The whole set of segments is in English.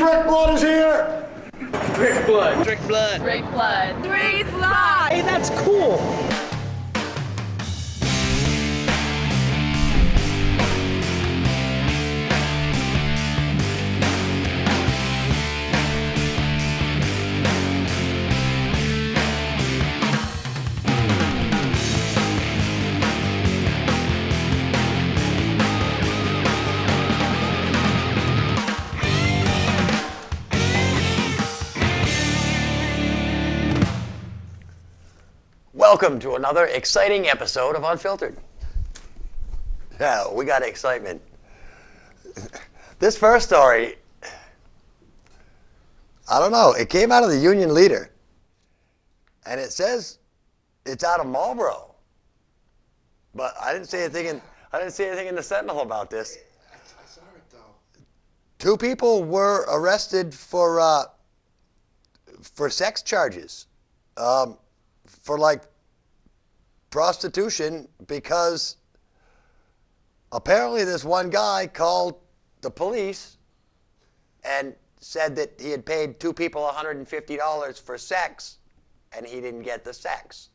Rick Blood is here! Rick Blood. Rick Blood. Rick Blood. Rick Blood. Hey, that's cool. Welcome to another exciting episode of Unfiltered. Yeah, we got excitement. This first story, I don't know, it came out of the Union Leader. And it says it's out of Marlboro. But I didn't see anything in the Sentinel about this. I saw it though. 2 people were arrested for sex charges. For like prostitution, because apparently this one guy called the police and said that he had paid 2 people $150 for sex and he didn't get the sex.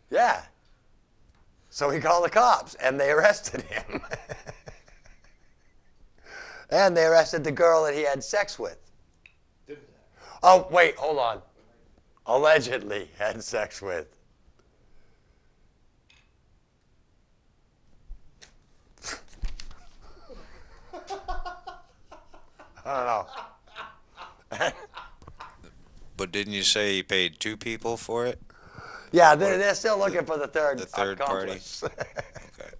Yeah. So he called the cops and they arrested him. And they arrested the girl that he had sex with. Oh, wait, hold on. Allegedly had sex with. I don't know. But didn't you say he paid 2 people for it? Yeah, they're still looking for the third accomplice. Party. Okay.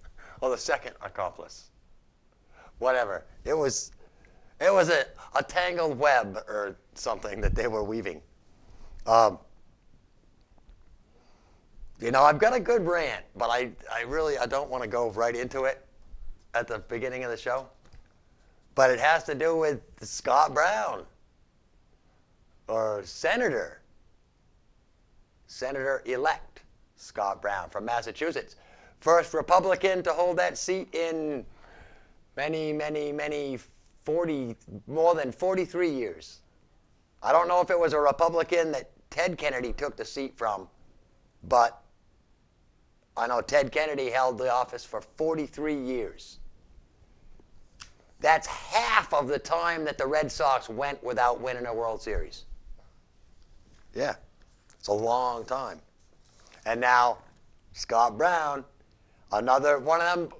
Or the second accomplice. Whatever. It was a tangled web or something that they were weaving. You know, I've got a good rant, but I don't want to go right into it at the beginning of the show. But it has to do with Scott Brown, or Senator-elect Scott Brown from Massachusetts. First Republican to hold that seat in more than 43 years. I don't know if it was a Republican that Ted Kennedy took the seat from, but I know Ted Kennedy held the office for 43 years. That's half of the time that the Red Sox went without winning a World Series. Yeah, it's a long time. And now, Scott Brown, another one of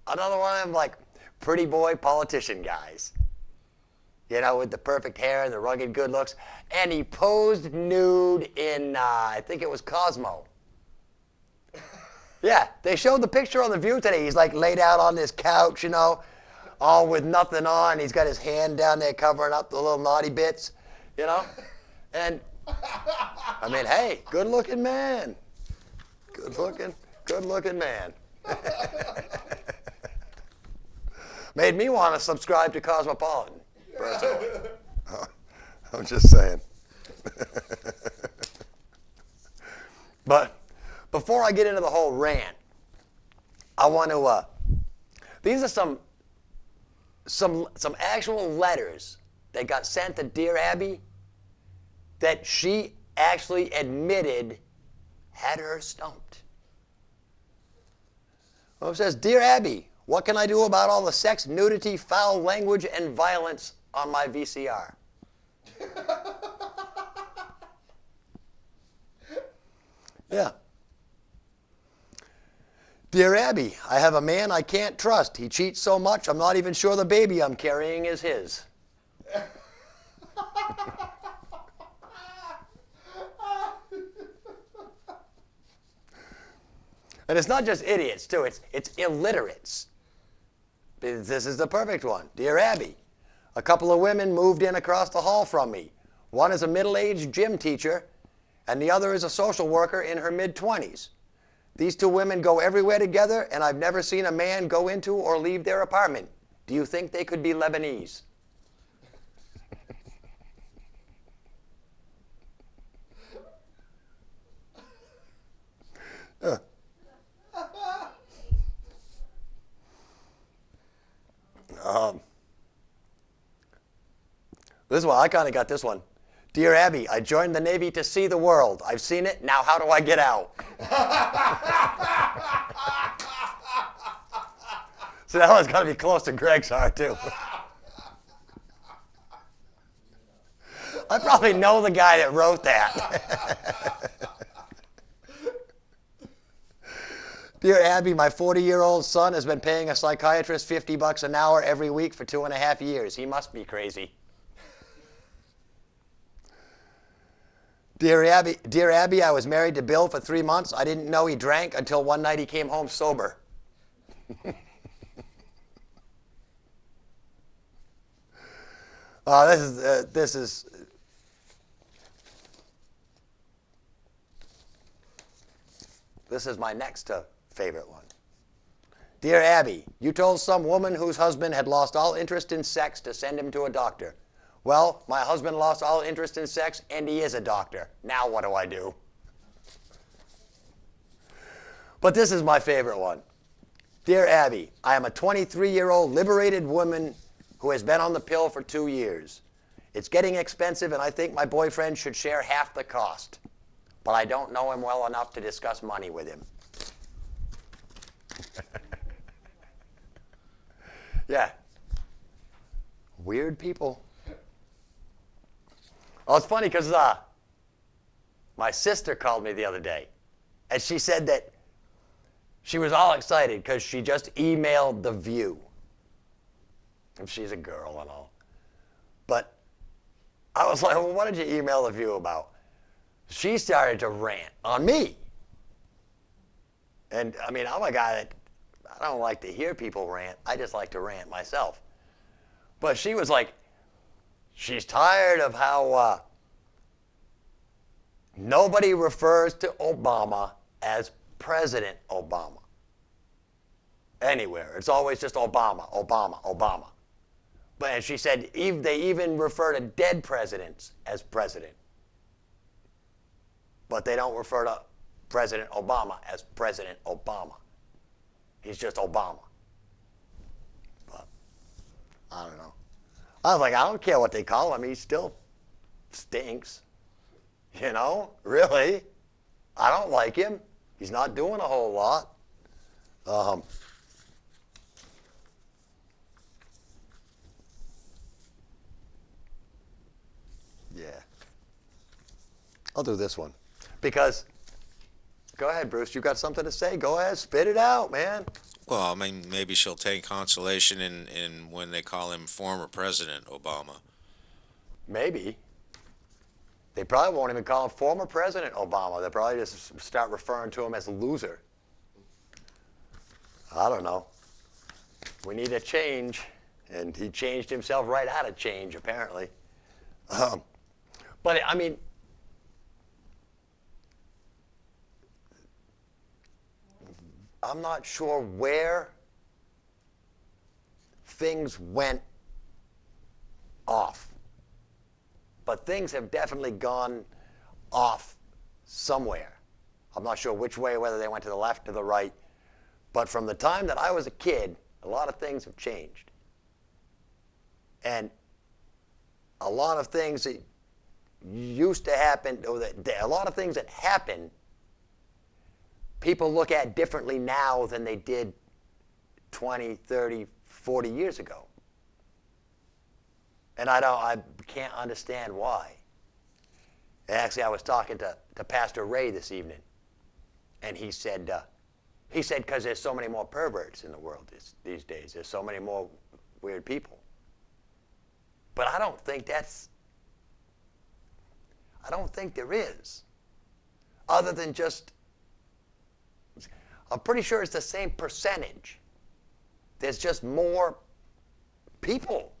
them like pretty boy politician guys. You know, with the perfect hair and the rugged good looks. And he posed nude in, I think it was Cosmo. Yeah, they showed the picture on The View today. He's like laid out on this couch, you know, all with nothing on. He's got his hand down there covering up the little naughty bits, you know. And, I mean, hey, good-looking man. Good-looking man. Made me want to subscribe to Cosmopolitan, personally. I'm just saying. But before I get into the whole rant, I want to. These are some actual letters that got sent to Dear Abby that she actually admitted had her stumped. Well, it says, Dear Abby, what can I do about all the sex, nudity, foul language, and violence on my VCR? Yeah. Dear Abby, I have a man I can't trust. He cheats so much, I'm not even sure the baby I'm carrying is his. And it's not just idiots, too. It's illiterates. This is the perfect one. Dear Abby, a couple of women moved in across the hall from me. One is a middle-aged gym teacher, and the other is a social worker in her mid-20s. These 2 women go everywhere together, and I've never seen a man go into or leave their apartment. Do you think they could be Lebanese? This one, I kind of got this one. Dear Abby, I joined the Navy to see the world. I've seen it. Now how do I get out? So that one's got to be close to Greg's heart, too. I probably know the guy that wrote that. Dear Abby, my 40-year-old son has been paying a psychiatrist $50 an hour every week for 2.5 years. He must be crazy. Dear Abby, I was married to Bill for 3 months. I didn't know he drank until one night he came home sober. This is my next favorite one. Dear Abby, you told some woman whose husband had lost all interest in sex to send him to a doctor. Well, my husband lost all interest in sex, and he is a doctor. Now what do I do? But this is my favorite one. Dear Abby, I am a 23-year-old liberated woman who has been on the pill for 2 years. It's getting expensive, and I think my boyfriend should share half the cost. But I don't know him well enough to discuss money with him. Yeah. Weird people. Oh, it's funny because my sister called me the other day, and she said that she was all excited because she just emailed The View. And she's a girl and all. But I was like, well, what did you email The View about? She started to rant on me. And, I mean, I'm a guy that I don't like to hear people rant. I just like to rant myself. But she was like, she's tired of how nobody refers to Obama as President Obama. Anywhere. It's always just Obama, Obama, Obama. But and she said they even refer to dead presidents as president. But they don't refer to President Obama as President Obama. He's just Obama. But I don't know. I was like, I don't care what they call him. He still stinks. You know? Really? I don't like him. He's not doing a whole lot. Yeah. I'll do this one. Because, go ahead, Bruce. You got something to say? Go ahead. Spit it out, man. Well, I mean, maybe she'll take consolation in when they call him former President Obama. Maybe. They probably won't even call him former President Obama. They'll probably just start referring to him as a loser. I don't know. We need a change. And he changed himself right out of change, apparently. But, I mean, I'm not sure where things went off. But things have definitely gone off somewhere. I'm not sure which way, whether they went to the left or the right. But from the time that I was a kid, a lot of things have changed. And a lot of things that used to happen, or a lot of things that happen, people look at differently now than they did 20, 30, 40 years ago. And I can't understand why. And actually, I was talking to Pastor Ray this evening, and he said, because there's so many more perverts in the world these days. There's so many more weird people. But I don't think there is. Other than just, I'm pretty sure it's the same percentage. There's just more people.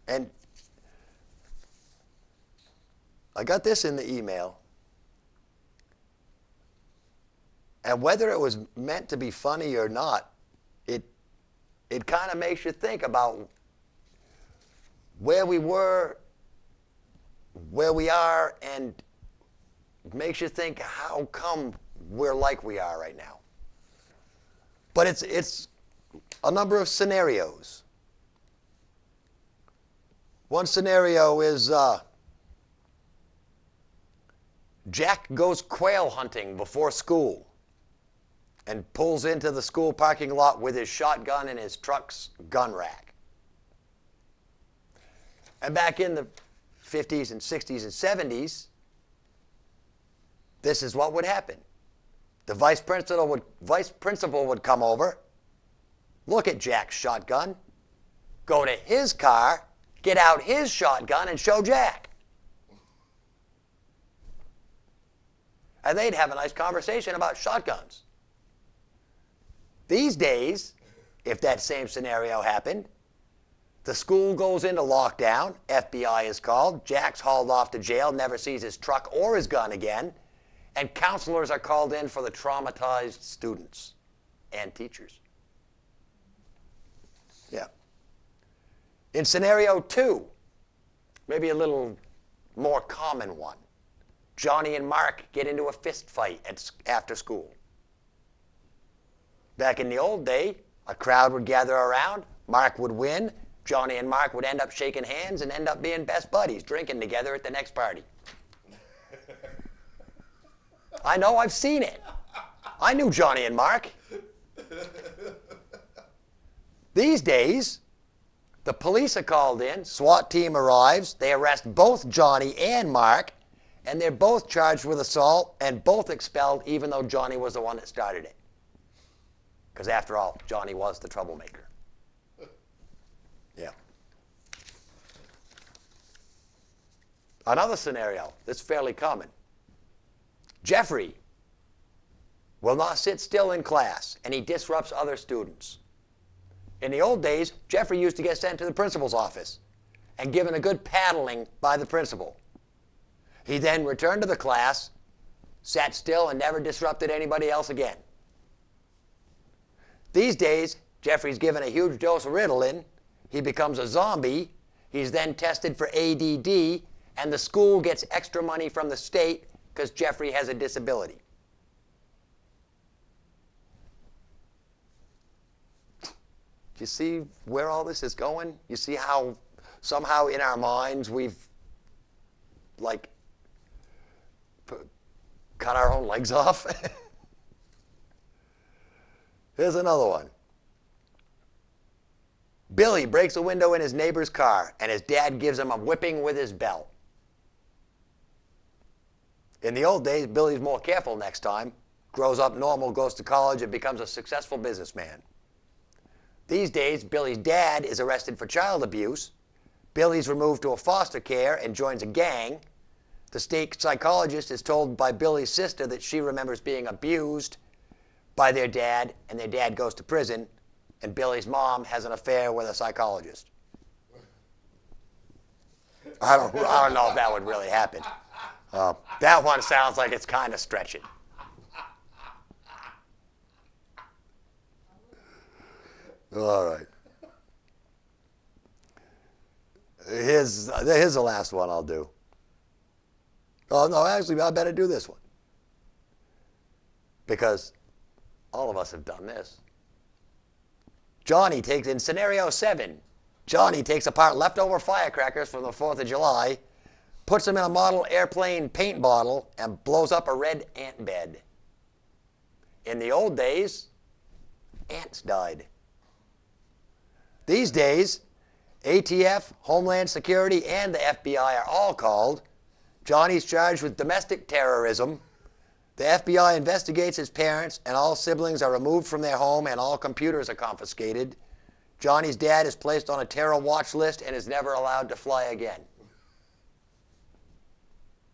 And I got this in the email. And whether it was meant to be funny or not, it kind of makes you think about where we were, where we are, and makes you think, how come we're like we are right now? But it's a number of scenarios. One scenario is Jack goes quail hunting before school and pulls into the school parking lot with his shotgun in his truck's gun rack. And back in the 50s and 60s and 70s, this is what would happen. The vice principal would come over, look at Jack's shotgun, go to his car, get out his shotgun, and show Jack. And they'd have a nice conversation about shotguns. These days, if that same scenario happened, the school goes into lockdown, FBI is called, Jack's hauled off to jail, never sees his truck or his gun again, and counselors are called in for the traumatized students and teachers. Yeah. In scenario 2, maybe a little more common one, Johnny and Mark get into a fist fight after school. Back in the old day, a crowd would gather around, Mark would win, Johnny and Mark would end up shaking hands and end up being best buddies, drinking together at the next party. I know, I've seen it. I knew Johnny and Mark. These days, the police are called in, SWAT team arrives, they arrest both Johnny and Mark, and they're both charged with assault and both expelled even though Johnny was the one that started it. Because after all, Johnny was the troublemaker. Yeah. Another scenario that's fairly common. Jeffrey will not sit still in class, and he disrupts other students. In the old days, Jeffrey used to get sent to the principal's office and given a good paddling by the principal. He then returned to the class, sat still, and never disrupted anybody else again. These days, Jeffrey's given a huge dose of Ritalin, he becomes a zombie, he's then tested for ADD, and the school gets extra money from the state because Jeffrey has a disability. Do you see where all this is going? You see how somehow in our minds we've like cut our own legs off? Here's another one. Billy breaks a window in his neighbor's car, and his dad gives him a whipping with his belt. In the old days, Billy's more careful next time, grows up normal, goes to college, and becomes a successful businessman. These days, Billy's dad is arrested for child abuse. Billy's removed to a foster care and joins a gang. The state psychologist is told by Billy's sister that she remembers being abused by their dad, and their dad goes to prison, and Billy's mom has an affair with a psychologist. I don't know if that would really happen. That one sounds like it's kind of stretching. All right. Here's the last one I'll do. Oh, no, actually, I better do this one. Because all of us have done this. In scenario 7, Johnny takes apart leftover firecrackers from the 4th of July, puts them in a model airplane paint bottle, and blows up a red ant bed. In the old days, ants died. These days, ATF, Homeland Security, and the FBI are all called. Johnny's charged with domestic terrorism. The FBI investigates his parents, and all siblings are removed from their home, and all computers are confiscated. Johnny's dad is placed on a terror watch list and is never allowed to fly again.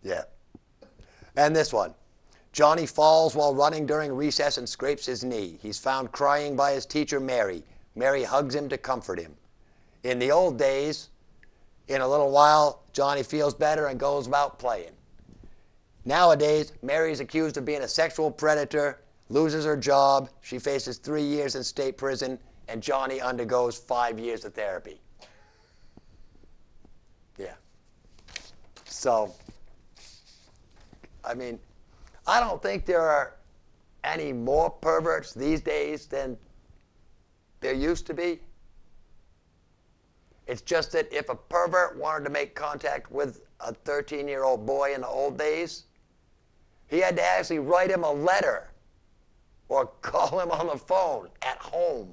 Yeah. And this one. Johnny falls while running during recess and scrapes his knee. He's found crying by his teacher, Mary. Mary hugs him to comfort him. In the old days, in a little while, Johnny feels better and goes about playing. Nowadays, Mary's accused of being a sexual predator, loses her job, she faces 3 years in state prison, and Johnny undergoes 5 years of therapy. Yeah. So, I mean, I don't think there are any more perverts these days than there used to be. It's just that if a pervert wanted to make contact with a 13-year-old boy in the old days, he had to actually write him a letter or call him on the phone at home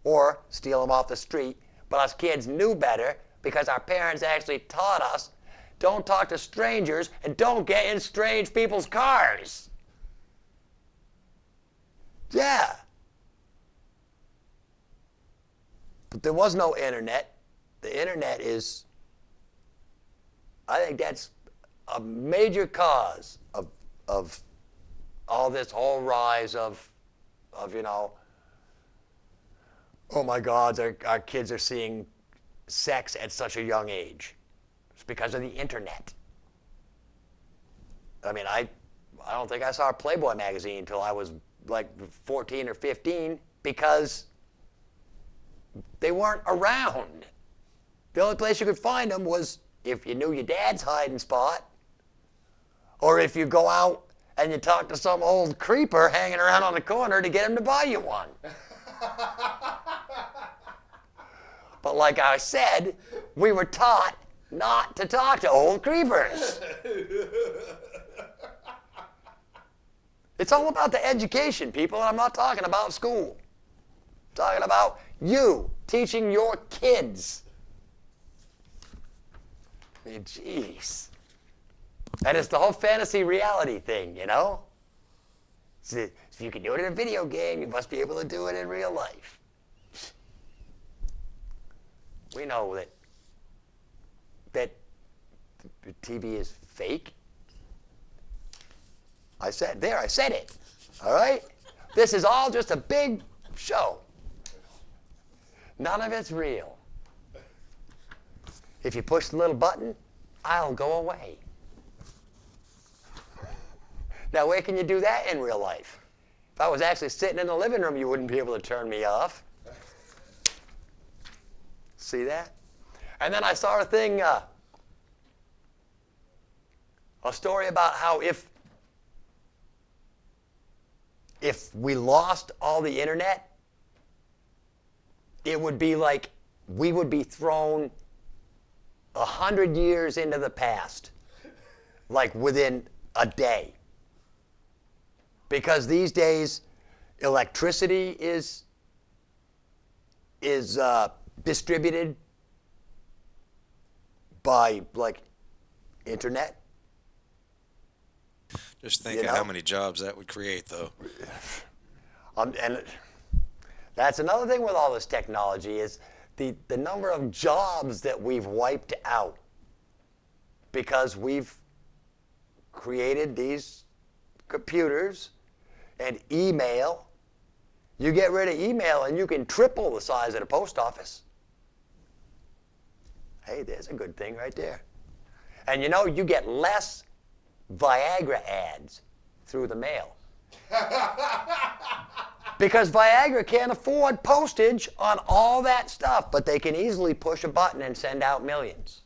or steal him off the street. But us kids knew better because our parents actually taught us, don't talk to strangers and don't get in strange people's cars. Yeah. But there was no internet. The internet is, I think that's a major cause of all this whole rise of you know, oh my God, our kids are seeing sex at such a young age. It's because of the internet. I mean, I don't think I saw a Playboy magazine until I was like 14 or 15 because they weren't around. The only place you could find them was if you knew your dad's hiding spot, or if you go out and you talk to some old creeper hanging around on the corner to get him to buy you one. But like I said, we were taught not to talk to old creepers. It's all about the education, people, and I'm not talking about school. I'm talking about you teaching your kids. I mean, jeez. And it's the whole fantasy reality thing, you know? So if you can do it in a video game, you must be able to do it in real life. We know that the TV is fake. I said it. All right? This is all just a big show. None of it's real. If you push the little button, I'll go away. Now, where can you do that in real life? If I was actually sitting in the living room, you wouldn't be able to turn me off. See that? And then I saw a thing, a story about how if we lost all the internet, it would be like we would be thrown 100 years into the past, like within a day. Because these days, electricity is distributed by like internet. Just think of how many jobs that would create, though. And that's another thing with all this technology is the number of jobs that we've wiped out because we've created these computers and email. You get rid of email and you can triple the size of the post office. Hey, there's a good thing right there. And you know, you get less Viagra ads through the mail. Because Viagra can't afford postage on all that stuff, but they can easily push a button and send out millions.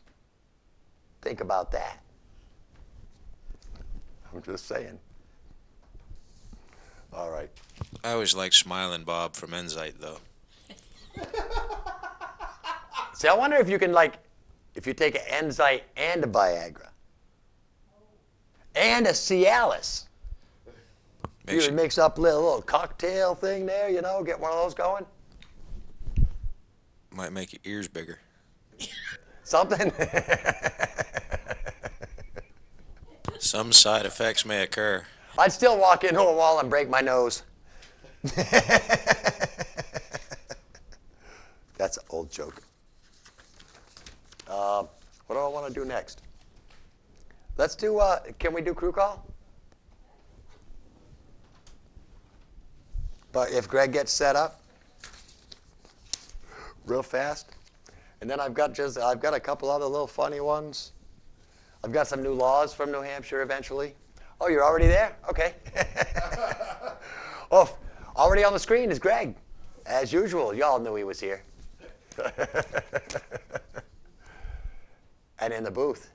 Think about that. I'm just saying. All right. I always like Smiling Bob from Enzyte, though. See, I wonder if you can, like, if you take an Enzyte and a Viagra and a Cialis, you would mix up a little cocktail thing there, you know, get one of those going. Might make your ears bigger. Something. Some side effects may occur. I'd still walk into a wall and break my nose. That's an old joke. What do I want to do next? Let's do, can we do crew call? But if Greg gets set up real fast. And then I've got a couple other little funny ones. I've got some new laws from New Hampshire eventually. Oh, you're already there? Okay. Oh, already on the screen is Greg. As usual, y'all knew he was here. And in the booth.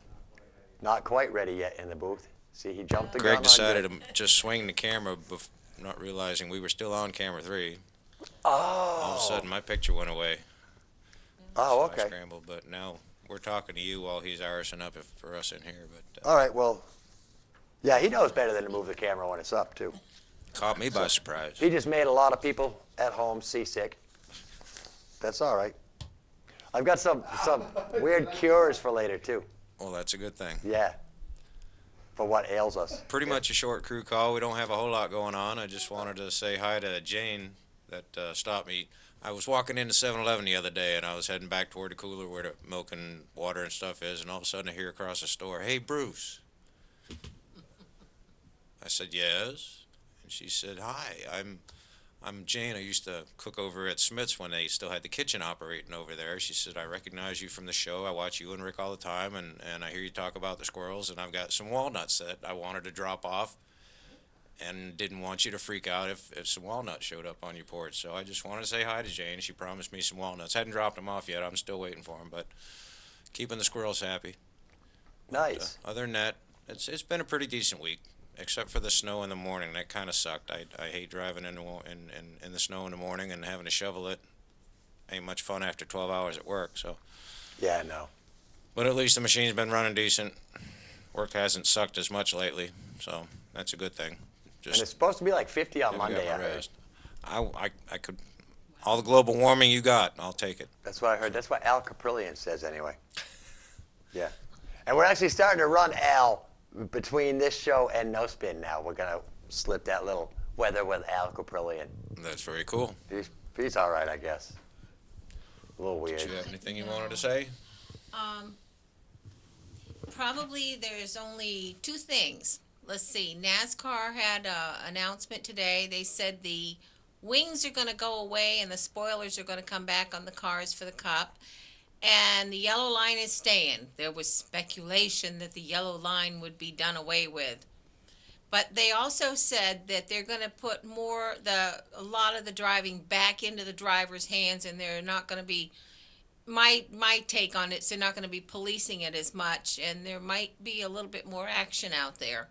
Not quite ready yet in the booth. See, he jumped the gun Greg on decided to just swing the camera, not realizing we were still on camera 3. All of a Oh. sudden, my picture went away. Oh, So I okay. scrambled, but now we're talking to you while he's irising up for us in here. But All right, well, yeah, he knows better than to move the camera when it's up, too. caught me by surprise. He just made a lot of people at home seasick. That's all right. I've got some weird cures for later, too. Well, that's a good thing. Yeah. For what ails us. Pretty much a short crew call. We don't have a whole lot going on. I just wanted to say hi to Jane that stopped me. I was walking into 7-Eleven the other day, and I was heading back toward the cooler where the milk and water and stuff is, and all of a sudden I hear across the store, "Hey, Bruce." I said, "Yes." And she said, "Hi, I'm Jane. I used to cook over at Smith's when they still had the kitchen operating over there." She said, "I recognize you from the show. I watch you and Rick all the time, and I hear you talk about the squirrels, and I've got some walnuts that I wanted to drop off and didn't want you to freak out if some walnuts showed up on your porch. So I just wanted to say hi to Jane. She promised me some walnuts. Hadn't dropped them off yet. I'm still waiting for them, but keeping the squirrels happy. Nice. Other than that, it's been a pretty decent week, except for the snow in the morning. That kind of sucked. I hate driving in the snow in the morning and having to shovel it. Ain't much fun after 12 hours at work. So, Yeah, no. but at least the machine's been running decent. Work hasn't sucked as much lately, so that's a good thing. And it's Just supposed to be like 50 on haven't got Monday, my I heard. rest. I could, all the global warming you got, I'll take it. That's what I heard. That's what Al Caprillion says anyway. Yeah. And we're actually starting to run Al between this show and No Spin now. We're going to slip that little weather with Al Caprillion. That's very cool. He's all right, I guess. A little weird. Do you have anything you wanted to say? Probably there's only two things. Let's see. NASCAR had an announcement today. They said the wings are going to go away and the spoilers are going to come back on the cars for the Cup. And the yellow line is staying. There was speculation that the yellow line would be done away with. But they also said that they're going to put a lot of the driving back into the driver's hands, and they're not going to be, my take on it is they're not going to be policing it as much, and there might be a little bit more action out there.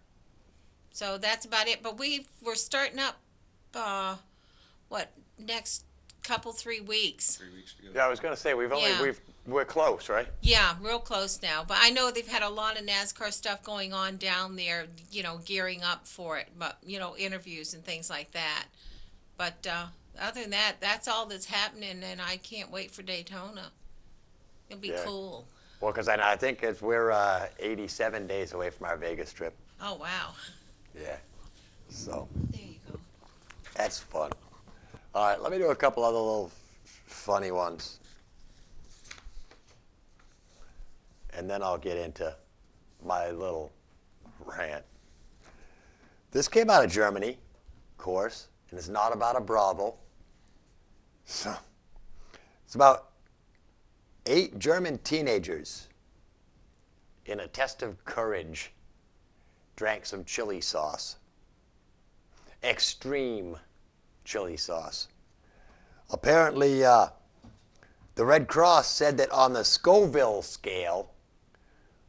So that's about it. But we're starting up, next couple, 3 weeks. 3 weeks to go. Yeah, I was going to say, Yeah. we're close, right? Yeah, real close now. But I know they've had a lot of NASCAR stuff going on down there, gearing up for it, but, interviews and things like that. But other than that, that's all that's happening, and I can't wait for Daytona. It'll be Yeah. cool. Well, because I think we're 87 days away from our Vegas trip. Oh, wow. Yeah. So There you go. that's fun. All right, let me do a couple other little funny ones. And then I'll get into my little rant. This came out of Germany, of course, and it's not about a brothel. So it's about 8 German teenagers in a test of courage drank some chili sauce. Extreme chili sauce. Apparently, the Red Cross said that on the Scoville scale,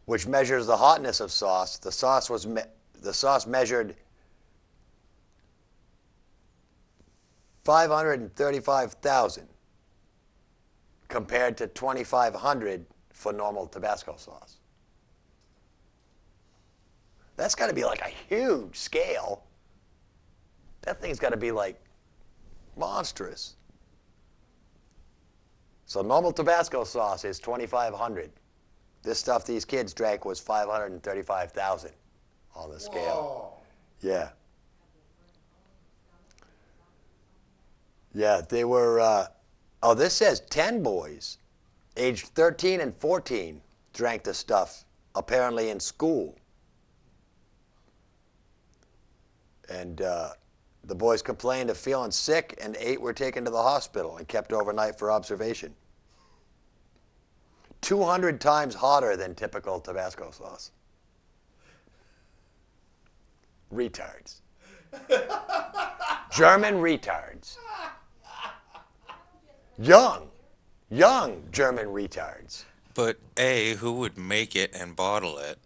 which measures the hotness of sauce, the sauce measured 535,000 compared to 2,500 for normal Tabasco sauce. That's got to be like a huge scale. That thing's got to be like monstrous. So normal Tabasco sauce is 2,500. This stuff these kids drank was 535,000 on the scale. Yeah. Yeah, they were, this says 10 boys, aged 13 and 14, drank the stuff, apparently in school. And the boys complained of feeling sick, and 8 were taken to the hospital and kept overnight for observation. 200 times hotter than typical Tabasco sauce. Retards. German retards. Young German retards. But who would make it and bottle it?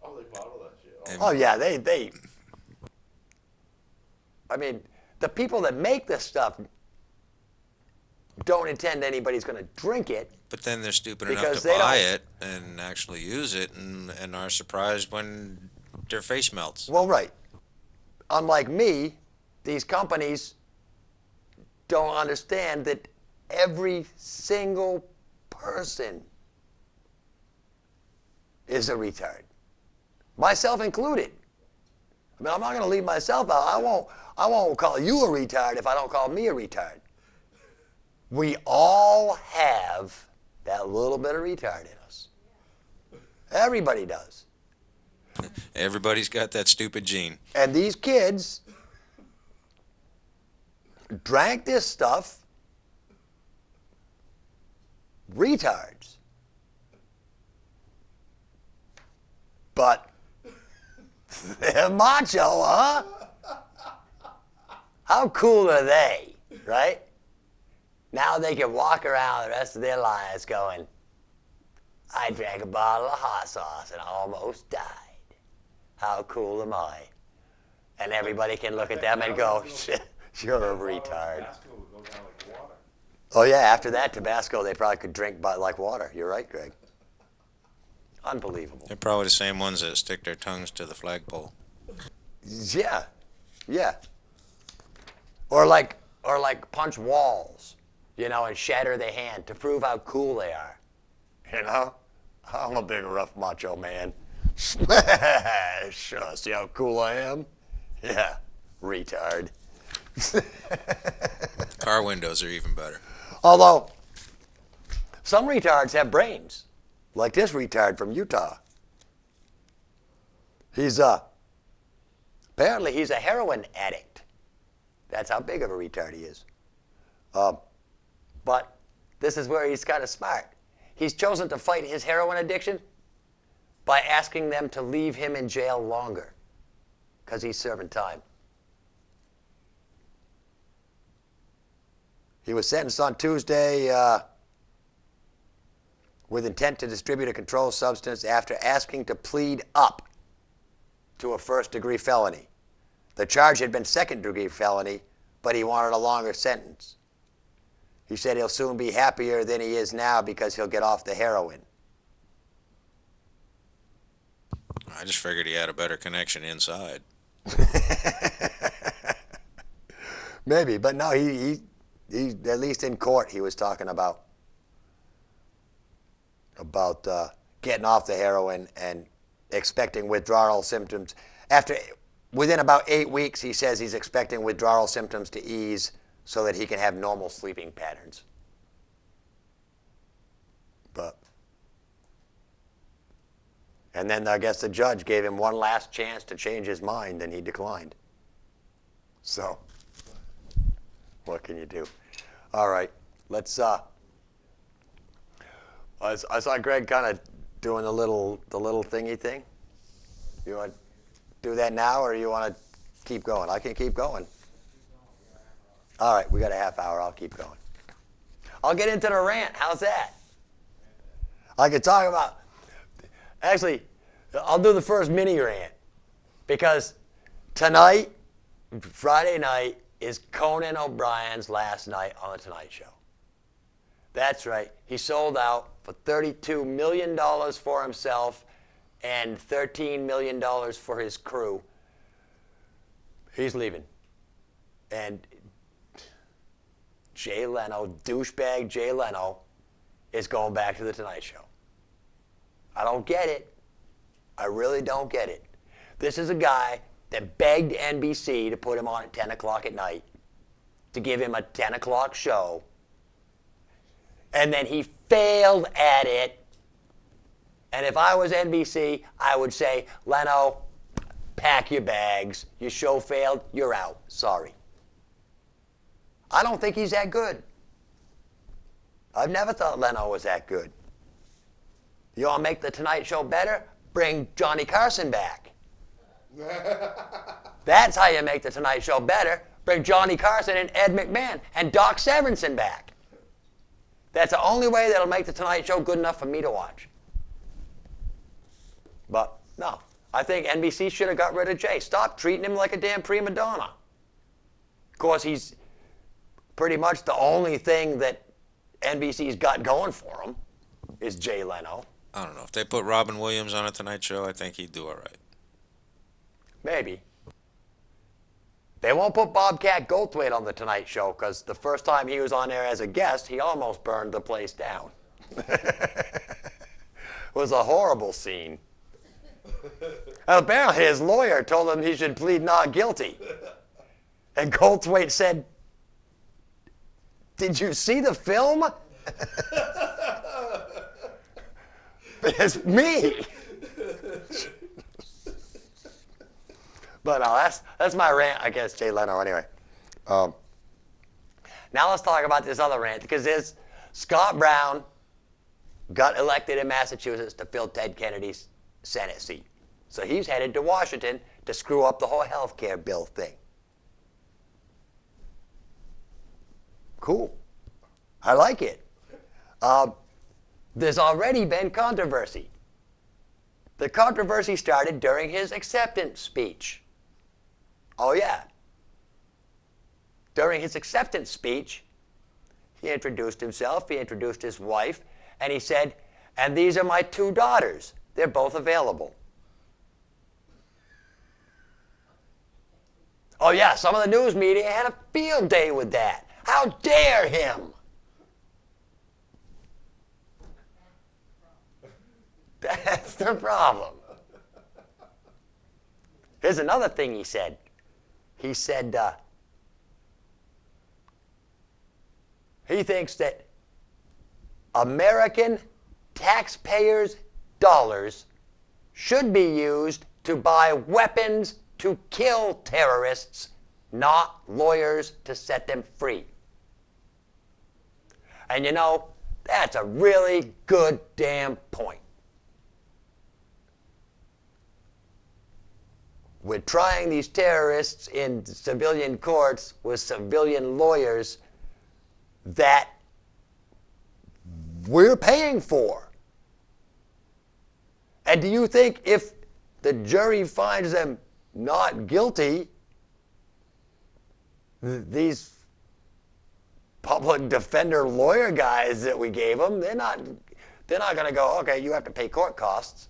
Oh, they bottle that shit. And Oh yeah, I mean, the people that make this stuff don't intend anybody's going to drink it. But then they're stupid enough Because to they buy don't- it and actually use it and are surprised when their face melts. Well, right. Unlike me, these companies don't understand that every single person is a retard, myself included. I mean, I'm not going to leave myself out. I won't call you a retard if I don't call me a retard. We all have that little bit of retard in us. Everybody does. Everybody's got that stupid gene. And these kids drank this stuff, retards. But they're macho, huh? How cool are they, right? Now they can walk around the rest of their lives going, I drank a bottle of hot sauce and I almost died. How cool am I? And everybody can look at them and go, you're a retard. Tabasco would go down like water. Oh yeah, after that Tabasco, they probably could drink like water. You're right, Greg. Unbelievable. They're probably the same ones that stick their tongues to the flagpole. Yeah, yeah. Or like punch walls, you know, and shatter their hand to prove how cool they are. You know, I'm a big rough macho man. Sure, see how cool I am? Yeah, retard. Car windows are even better. Although, some retards have brains, like this retard from Utah. He's apparently he's a heroin addict. That's how big of a retard he is. But this is where he's kind of smart. He's chosen to fight his heroin addiction by asking them to leave him in jail longer, because he's serving time. He was sentenced on Tuesday with intent to distribute a controlled substance after asking to plead up to a first-degree felony. The charge had been second-degree felony, but he wanted a longer sentence. He said he'll soon be happier than he is now because he'll get off the heroin. I just figured he had a better connection inside. Maybe, but no, he at least in court he was talking about getting off the heroin and expecting withdrawal symptoms. Within about 8 weeks, he says he's expecting withdrawal symptoms to ease so that he can have normal sleeping patterns. And then I guess the judge gave him one last chance to change his mind, and he declined. So, what can you do? All right, let's. I saw Greg kind of doing the little thingy thing. You want to do that now, or you want to keep going? I can keep going. All right, we got a half hour. I'll keep going. I'll get into the rant. How's that? I could talk about. Actually, I'll do the first mini rant because tonight, Friday night, is Conan O'Brien's last night on The Tonight Show. That's right. He sold out for $32 million for himself and $13 million for his crew. He's leaving. And Jay Leno, douchebag Jay Leno, is going back to The Tonight Show. I don't get it. I really don't get it. This is a guy that begged NBC to put him on at 10 o'clock at night, to give him a 10 o'clock show, and then he failed at it. And if I was NBC, I would say, Leno, pack your bags. Your show failed. You're out. Sorry. I don't think he's that good. I've never thought Leno was that good. You want to make The Tonight Show better? Bring Johnny Carson back. That's how you make The Tonight Show better. Bring Johnny Carson and Ed McMahon and Doc Severinsen back. That's the only way that'll make The Tonight Show good enough for me to watch. But no, I think NBC should have got rid of Jay. Stop treating him like a damn prima donna. Of course, he's pretty much the only thing that NBC's got going for him is Jay Leno. I don't know. If they put Robin Williams on a Tonight Show, I think he'd do all right. Maybe. They won't put Bobcat Goldthwait on the Tonight Show because the first time he was on there as a guest, he almost burned the place down. It was a horrible scene. Apparently his lawyer told him he should plead not guilty. And Goldthwait said, "Did you see the film?" It's me. But no, that's my rant against Jay Leno anyway. Now let's talk about this other rant because Scott Brown got elected in Massachusetts to fill Ted Kennedy's Senate seat. So he's headed to Washington to screw up the whole health care bill thing. Cool. I like it. There's already been controversy. The controversy started during his acceptance speech. Oh, yeah. During his acceptance speech, he introduced himself, he introduced his wife, and he said, "And these are my 2 daughters. They're both available." Oh, yeah, some of the news media had a field day with that. How dare him? That's the problem. Here's another thing he said. He said he thinks that American taxpayers' dollars should be used to buy weapons to kill terrorists, not lawyers to set them free. And you know, that's a really good damn point. We're trying these terrorists in civilian courts with civilian lawyers that we're paying for. And do you think if the jury finds them not guilty, these public defender lawyer guys that we gave them, they're not going to go, "Okay, you have to pay court costs."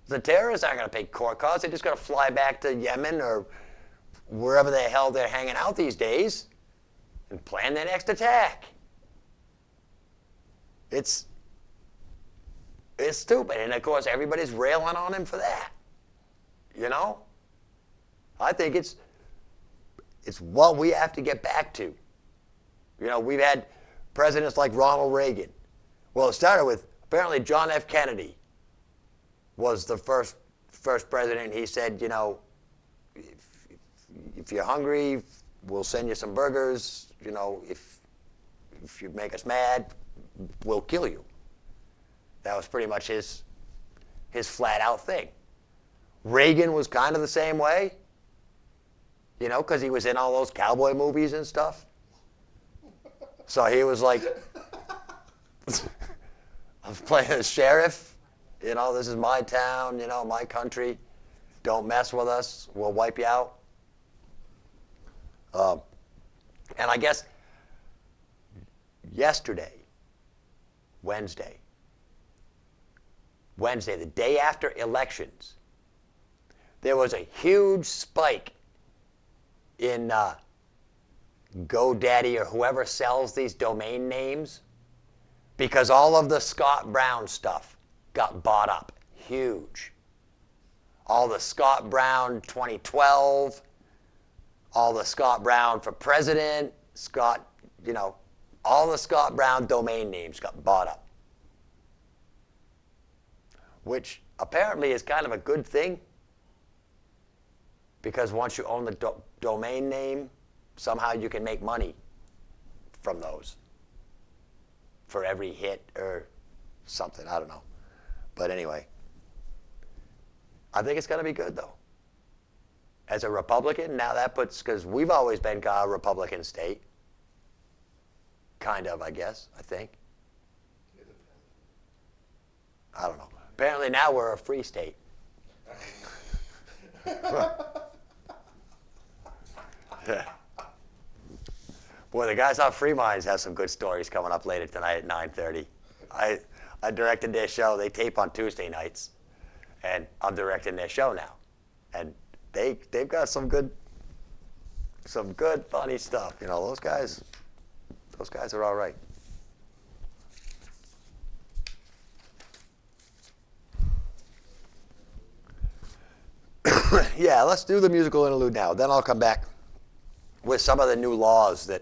The terrorists aren't going to pay court costs. They're just going to fly back to Yemen or wherever the hell they're hanging out these days and plan their next attack. It's stupid. And, of course, everybody's railing on him for that. You know? I think it's what we have to get back to. You know, we've had presidents like Ronald Reagan. Well, it started with apparently John F. Kennedy was the first president. He said, you know, if you're hungry, we'll send you some burgers. You know, if you make us mad, we'll kill you. That was pretty much his flat out thing. Reagan was kind of the same way, you know, because he was in all those cowboy movies and stuff. So he was like, I was playing a sheriff. You know, this is my town, you know, my country. Don't mess with us. We'll wipe you out. And I guess yesterday, Wednesday, the day after elections, there was a huge spike in GoDaddy or whoever sells these domain names because all of the Scott Brown stuff got bought up. Huge. All the Scott Brown 2012, all the Scott Brown for president, all the Scott Brown domain names got bought up. Which apparently is kind of a good thing because once you own the domain name, somehow you can make money from those for every hit or something. I don't know. But anyway, I think it's going to be good, though. As a Republican, now that puts, because we've always been a Republican state. Kind of, I guess, I think. I don't know. Apparently now we're a free state. Boy, the guys on Free Minds have some good stories coming up later tonight at 9:30. I directed their show. They tape on Tuesday nights, and I'm directing their show now. And they've got some good funny stuff. You know, those guys are all right. Yeah, let's do the musical interlude now. Then I'll come back with some of the new laws that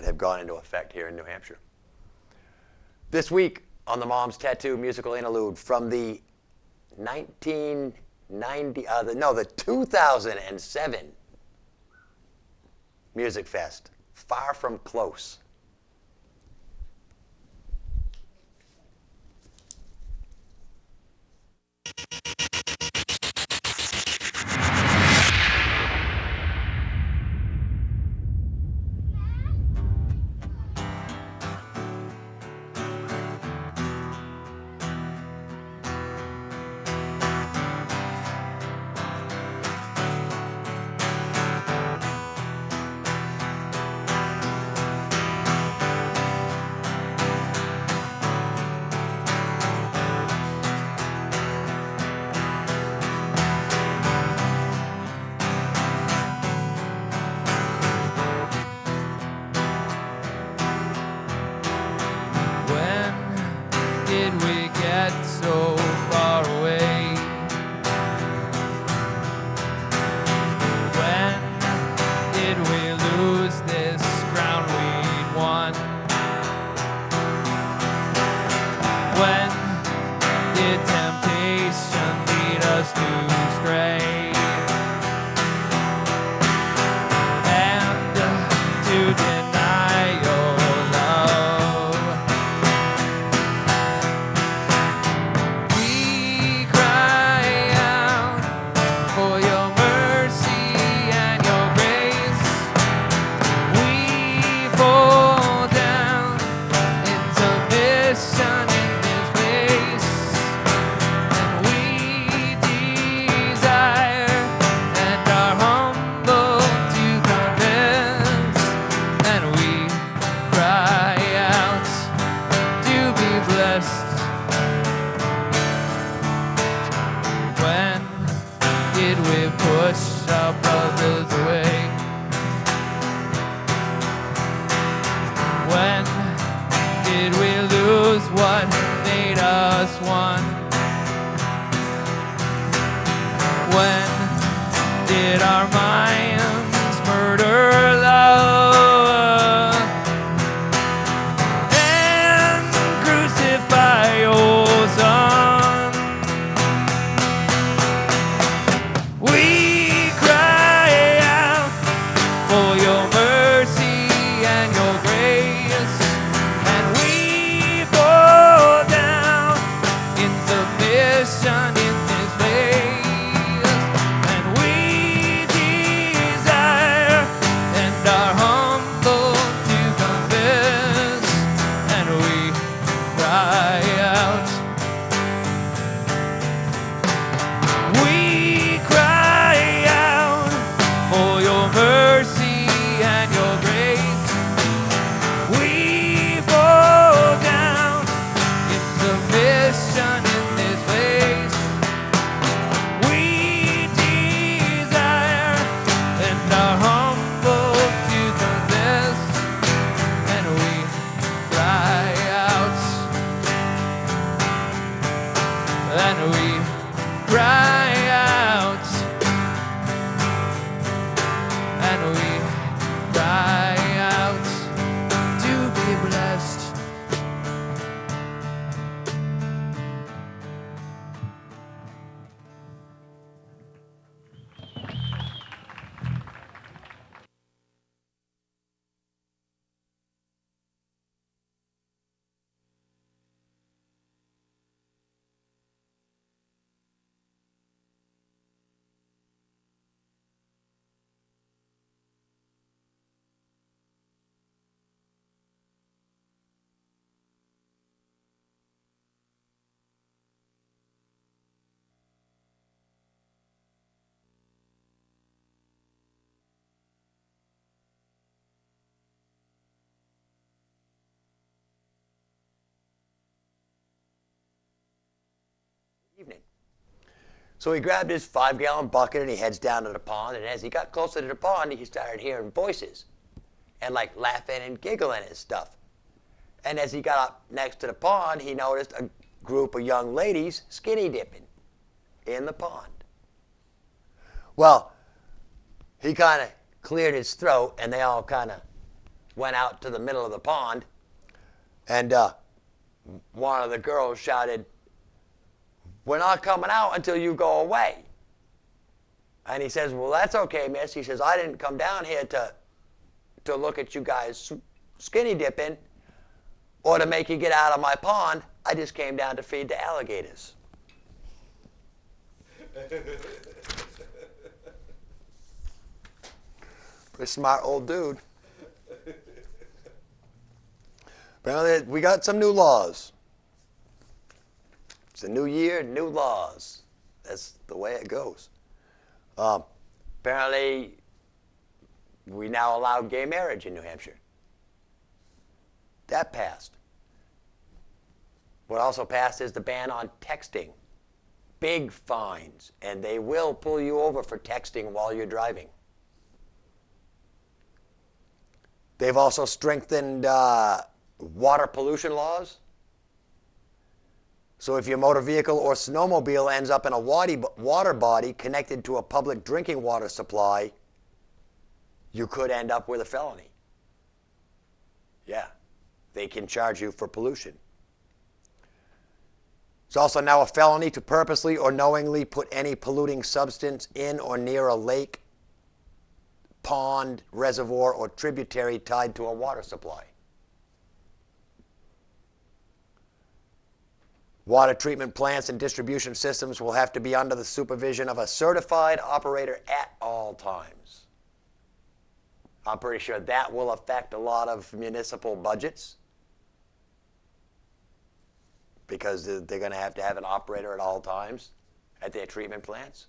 have gone into effect here in New Hampshire. This week on the Mom's Tattoo musical interlude from the 2007 Music Fest, Far From Close. Did we get so far away? When did we lose this ground we'd won? When did temptation lead us to stray? And to deny your love. We cry out for your mercy and your grace. We fall down in submission in this place, and we desire and are humble to confess, and we cry out to be blessed. When did we push our brothers away? When did we lose what made us one? When did our minds murder love and crucify your son? We cry out for your mercy and your grace, and we fall down in submission So he grabbed his 5-gallon bucket and he heads down to the pond. And as he got closer to the pond, he started hearing voices and like laughing and giggling and stuff. And as he got up next to the pond, he noticed a group of young ladies skinny dipping in the pond. Well, he kind of cleared his throat and they all kind of went out to the middle of the pond. And one of the girls shouted, "We're not coming out until you go away." And he says, "Well, that's okay, miss." He says, "I didn't come down here to look at you guys skinny dipping or to make you get out of my pond. I just came down to feed the alligators." Pretty smart old dude. Apparently, we got some new laws. It's a new year, new laws. That's the way it goes. Apparently, we now allow gay marriage in New Hampshire. That passed. What also passed is the ban on texting. Big fines, and they will pull you over for texting while you're driving. They've also strengthened water pollution laws. So if your motor vehicle or snowmobile ends up in a water body connected to a public drinking water supply, you could end up with a felony. Yeah, they can charge you for pollution. It's also now a felony to purposely or knowingly put any polluting substance in or near a lake, pond, reservoir, or tributary tied to a water supply. Water treatment plants and distribution systems will have to be under the supervision of a certified operator at all times. I'm pretty sure that will affect a lot of municipal budgets because they're going to have an operator at all times at their treatment plants.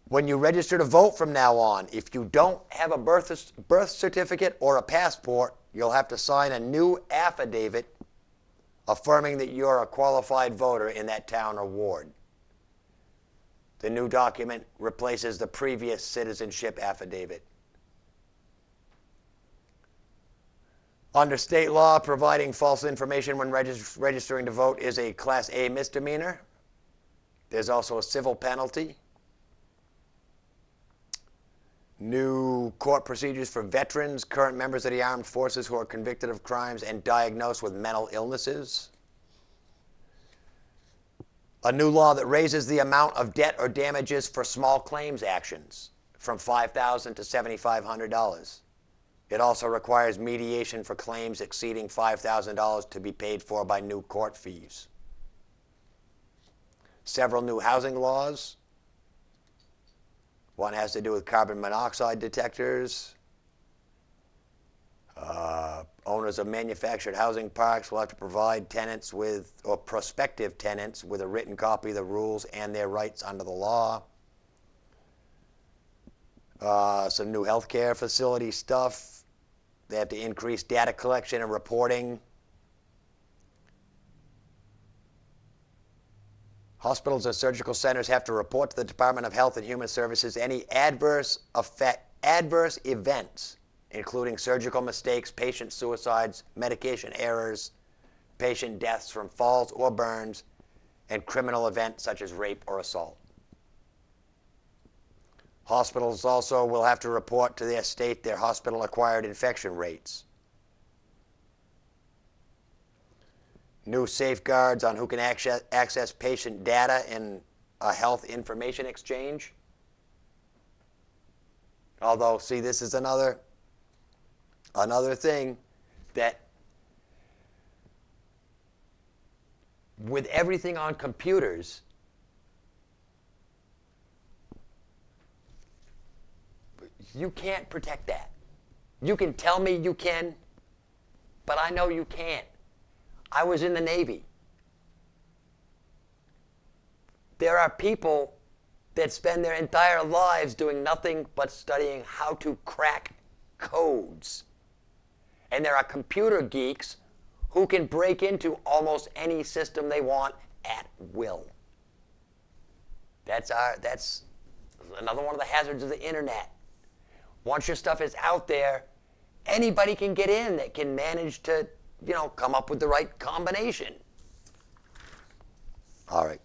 When you register to vote from now on, if you don't have a birth certificate or a passport, you'll have to sign a new affidavit affirming that you're a qualified voter in that town or ward. The new document replaces the previous citizenship affidavit. Under state law, providing false information when registering to vote is a Class A misdemeanor. There's also a civil penalty. New court procedures for veterans, current members of the armed forces who are convicted of crimes and diagnosed with mental illnesses. A new law that raises the amount of debt or damages for small claims actions from $5,000 to $7,500. It also requires mediation for claims exceeding $5,000 to be paid for by new court fees. Several new housing laws. One has to do with carbon monoxide detectors. Owners of manufactured housing parks will have to provide tenants with, or prospective tenants, with a written copy of the rules and their rights under the law. Some new healthcare facility stuff. They have to increase data collection and reporting. Hospitals and surgical centers have to report to the Department of Health and Human Services any adverse events, including surgical mistakes, patient suicides, medication errors, patient deaths from falls or burns, and criminal events such as rape or assault. Hospitals also will have to report to their state their hospital-acquired infection rates. New safeguards on who can access patient data in a health information exchange. Although, see, this is another thing that with everything on computers, you can't protect that. You can tell me you can, but I know you can't. I was in the Navy. There are people that spend their entire lives doing nothing but studying how to crack codes. And there are computer geeks who can break into almost any system they want at will. That's another one of the hazards of the internet. Once your stuff is out there, anybody can get in that can manage to, come up with the right combination. All right.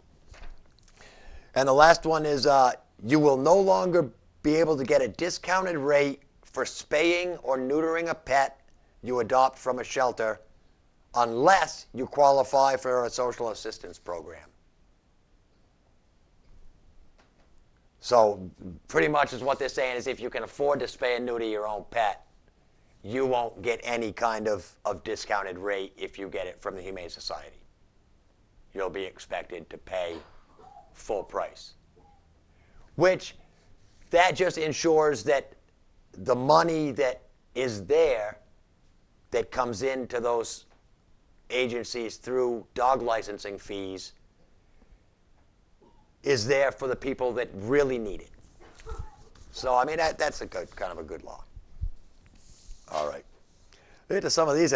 And the last one is you will no longer be able to get a discounted rate for spaying or neutering a pet you adopt from a shelter unless you qualify for a social assistance program. So pretty much is what they're saying is if you can afford to spay and neuter your own pet, you won't get any kind of discounted rate if you get it from the Humane Society. You'll be expected to pay full price. Which, that just ensures that the money that is there that comes into those agencies through dog licensing fees is there for the people that really need it. So, I mean, that's a good, kind of a good law. All right. Look at some of these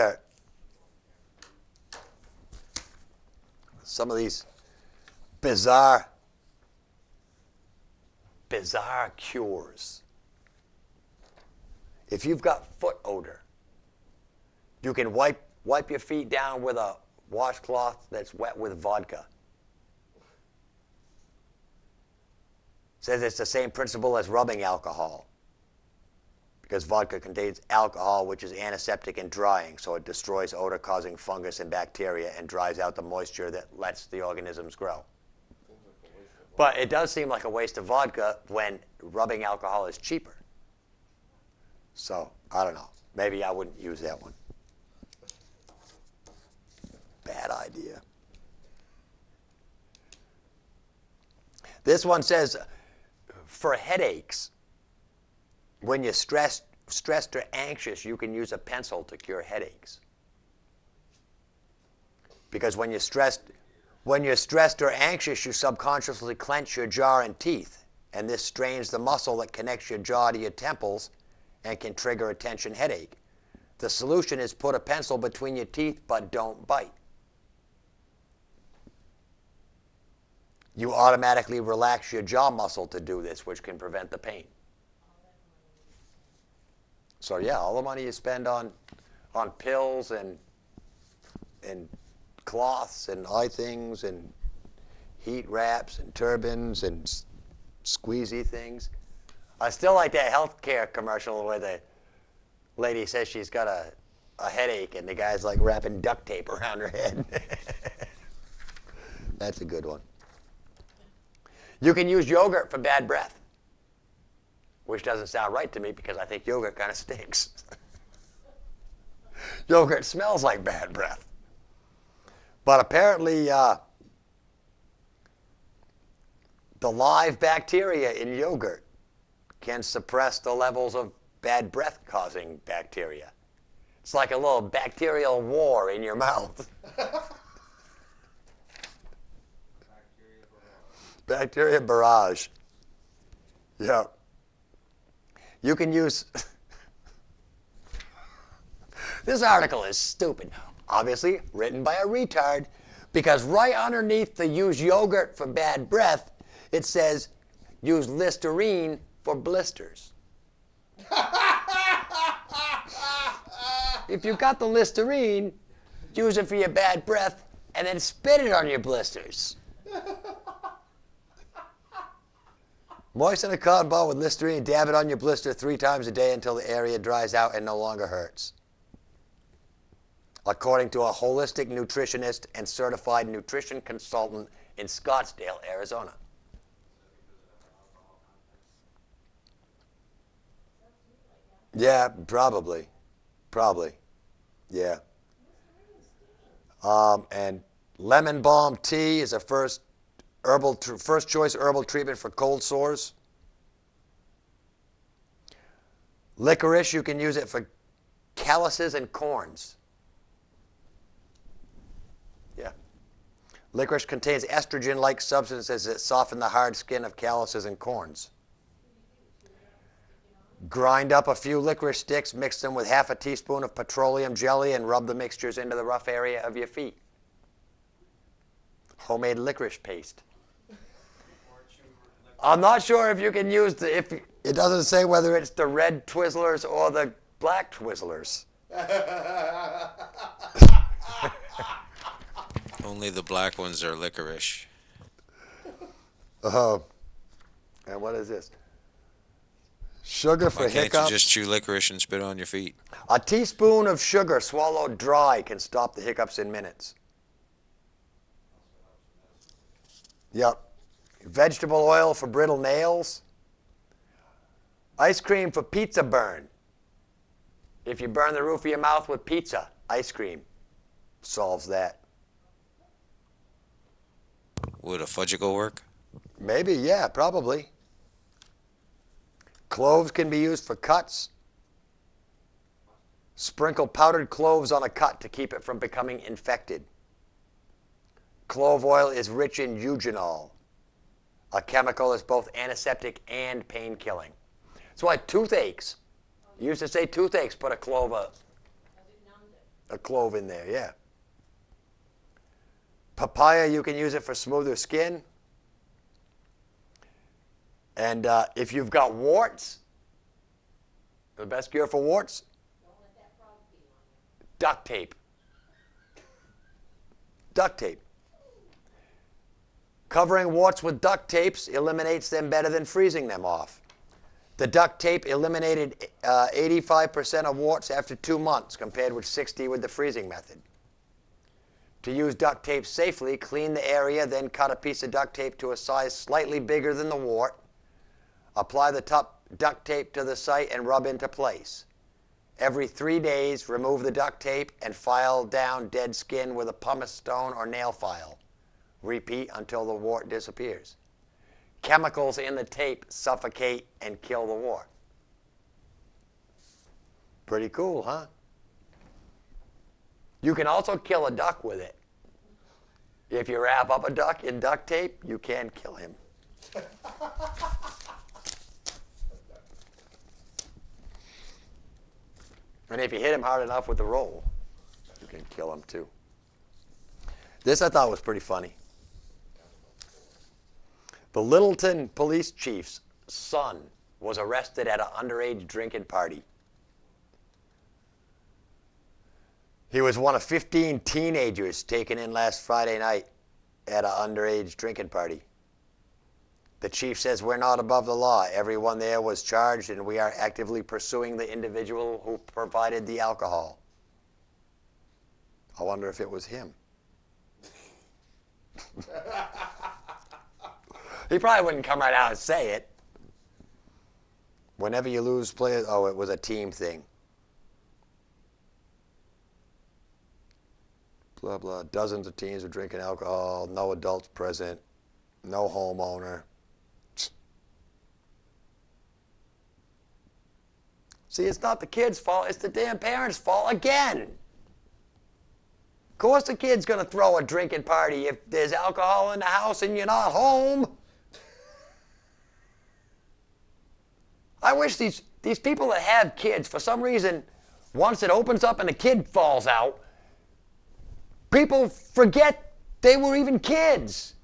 bizarre cures. If you've got foot odor, you can wipe your feet down with a washcloth that's wet with vodka. Says it's the same principle as rubbing alcohol, because vodka contains alcohol, which is antiseptic and drying, so it destroys odor-causing fungus and bacteria and dries out the moisture that lets the organisms grow. But it does seem like a waste of vodka when rubbing alcohol is cheaper. So, I don't know. Maybe I wouldn't use that one. Bad idea. This one says, for headaches, when you're stressed or anxious, you can use a pencil to cure headaches. Because when you're stressed or anxious, you subconsciously clench your jaw and teeth, and this strains the muscle that connects your jaw to your temples and can trigger a tension headache. The solution is put a pencil between your teeth, but don't bite. You automatically relax your jaw muscle to do this, which can prevent the pain. So yeah, all the money you spend on pills and cloths and eye things and heat wraps and turbans and squeezy things. I still like that healthcare commercial where the lady says she's got a headache and the guy's like wrapping duct tape around her head. That's a good one. You can use yogurt for bad breath, which doesn't sound right to me because I think yogurt kind of stinks. Yogurt smells like bad breath. But apparently, the live bacteria in yogurt can suppress the levels of bad breath-causing bacteria. It's like a little bacterial war in your mouth. Bacteria barrage. Yeah. You can use... This article is stupid. Obviously written by a retard, because right underneath the use yogurt for bad breath, it says use Listerine for blisters. If you got the Listerine, use it for your bad breath and then spit it on your blisters. Moisten a cotton ball with Listerine and dab it on your blister 3 times a day until the area dries out and no longer hurts. According to a holistic nutritionist and certified nutrition consultant in Scottsdale, Arizona. Yeah, probably. Yeah. And lemon balm tea is a first choice herbal treatment for cold sores. Licorice, you can use it for calluses and corns. Yeah. Licorice contains estrogen-like substances that soften the hard skin of calluses and corns. Grind up a few licorice sticks, mix them with half a teaspoon of petroleum jelly, and rub the mixtures into the rough area of your feet. Homemade licorice paste. I'm not sure if you can use if it doesn't say whether it's the red Twizzlers or the black Twizzlers. Only the black ones are licorice. And what is this? Sugar for Why can't hiccups. you just chew licorice and spit on your feet? A teaspoon of sugar swallowed dry can stop the hiccups in minutes. Yep. Vegetable oil for brittle nails. Ice cream for pizza burn. If you burn the roof of your mouth with pizza, ice cream solves that. Would a fudgicle work? Maybe, yeah, probably. Cloves can be used for cuts. Sprinkle powdered cloves on a cut to keep it from becoming infected. Clove oil is rich in eugenol, a chemical that's both antiseptic and pain-killing. That's why toothaches, you used to say toothaches, put a clove in there, yeah. Papaya, you can use it for smoother skin. And if you've got warts, the best cure for warts? Duct tape. Duct tape. Covering warts with duct tapes eliminates them better than freezing them off. The duct tape eliminated 85% of warts after 2 months, compared with 60% with the freezing method. To use duct tape safely, clean the area, then cut a piece of duct tape to a size slightly bigger than the wart. Apply the top duct tape to the site and rub into place. Every 3 days, remove the duct tape and file down dead skin with a pumice stone or nail file. Repeat until the wart disappears. Chemicals in the tape suffocate and kill the wart. Pretty cool, huh? You can also kill a duck with it. If you wrap up a duck in duct tape, you can kill him. And if you hit him hard enough with the roll, you can kill him too. This I thought was pretty funny. The Littleton police chief's son was arrested at an underage drinking party. He was one of 15 teenagers taken in last Friday night at an underage drinking party. The chief says, "We're not above the law. Everyone there was charged, and we are actively pursuing the individual who provided the alcohol." I wonder if it was him. He probably wouldn't come right out and say it. Whenever you lose players, oh, it was a team thing. Blah, blah. Dozens of teens were drinking alcohol, no adults present, no homeowner. See, it's not the kid's fault, it's the damn parents' fault again. Of course the kid's going to throw a drinking party if there's alcohol in the house and you're not home. I wish these people that have kids, for some reason, once it opens up and the kid falls out, people forget they were even kids.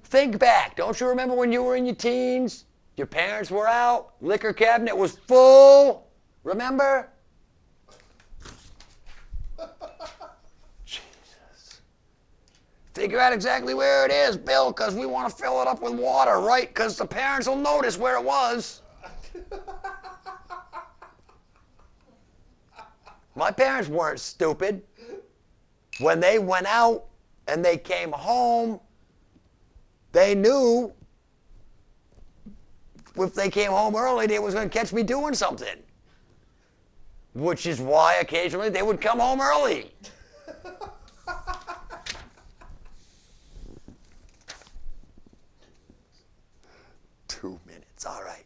Think back. Don't you remember when you were in your teens? Your parents were out, liquor cabinet was full. Remember? Jesus. Figure out exactly where it is, Bill, because we want to fill it up with water, right? Because the parents will notice where it was. My parents weren't stupid. When they went out and they came home, they knew if they came home early, they was going to catch me doing something. Which is why occasionally they would come home early. Two minutes, all right.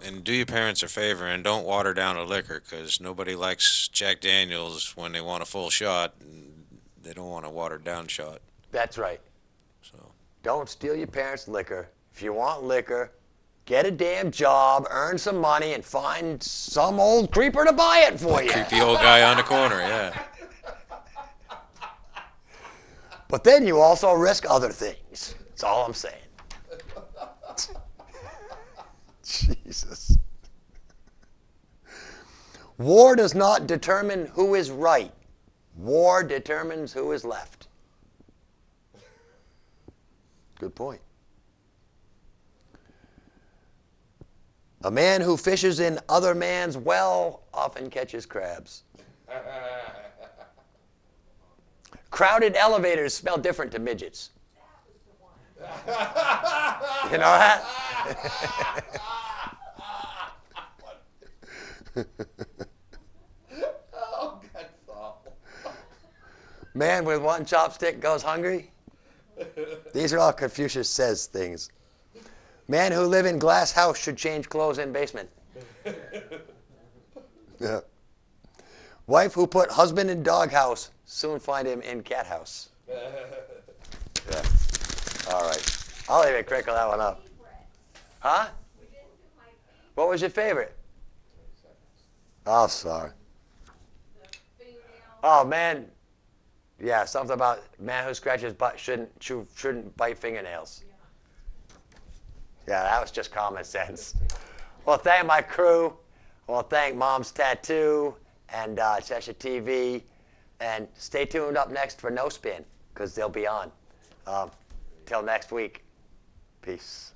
And do your parents a favor and don't water down a liquor, because nobody likes Jack Daniels when they want a full shot. And they don't want a watered down shot. That's right. So Don't steal your parents' liquor. If you want liquor, get a damn job, earn some money, and find some old creeper to buy it for you. creepy old guy on the corner, yeah. But then you also risk other things. That's all I'm saying. Jesus. War does not determine who is right. War determines who is left. Good point. A man who fishes in other man's well often catches crabs. Crowded elevators smell different to midgets. You know that? Oh, that's awful. Man with one chopstick goes hungry. These are all Confucius says things. Man who live in glass house should change clothes in basement. Yeah. Wife who put husband in dog house, soon find him in cat house. Yeah. All right. I'll even crinkle that one up. Huh? What was your favorite? Oh, sorry. Oh, man. Yeah, something about man who scratches butt shouldn't bite fingernails. Yeah, that was just common sense. Well, thank my crew. Well, thank Mom's Tattoo and Cheshire TV. And stay tuned up next for No Spin, because they'll be on. Till next week. Peace.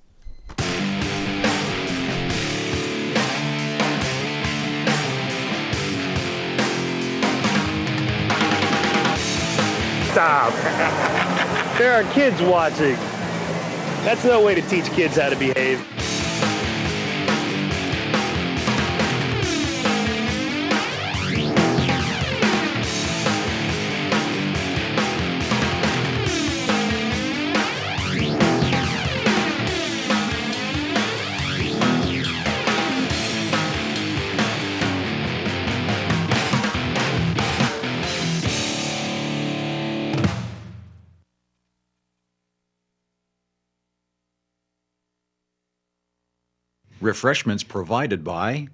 Stop. There are kids watching. That's no way to teach kids how to behave. Refreshments provided by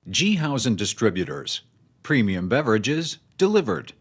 G. Housen Distributors. Premium beverages delivered.